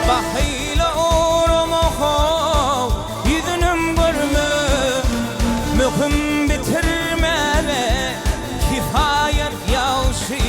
Bahile uğramak yüzünüm görme, mühüm bitirmeme kifayet yavşi.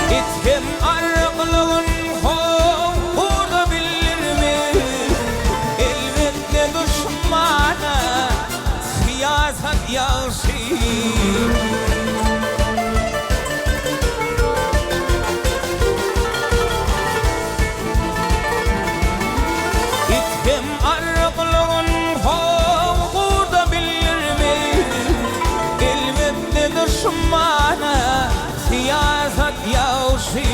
İtkim arıqlığın hoğurda bilirmi? Elbette düşmana siyaset yavşi. İtkim arıqlığın hoğurda bilirmi? Elbette düşmana siyaset yavşi.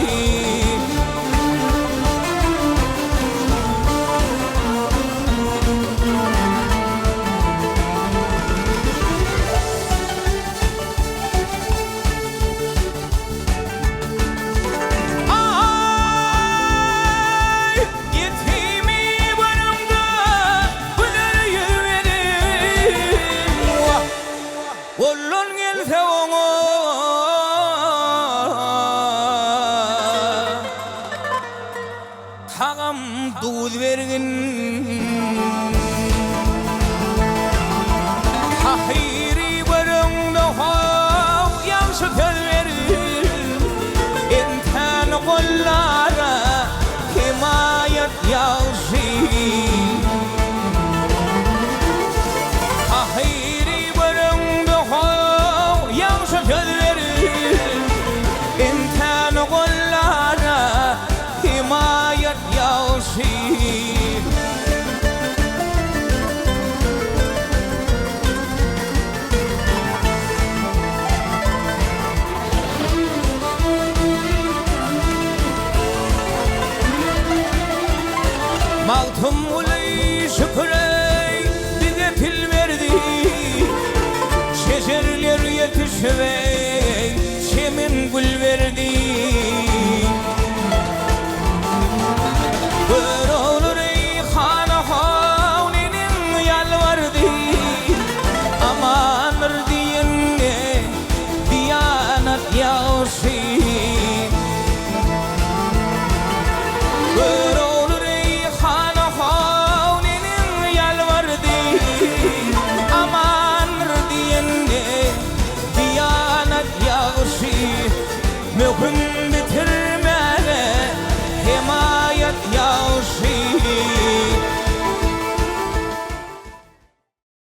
Ay yetimi barımda güler yüverim. Oğlun gelse ona tağam duz vergin. Tahiri barımda hav yaxşı söz verin. Enten kollara himayet yavşi. Tahiri barımda hav yaxşı söz verin. Enten kollara himayet yavşi. Maltum ulay şükrey bize til verdi. Şecerler yetişve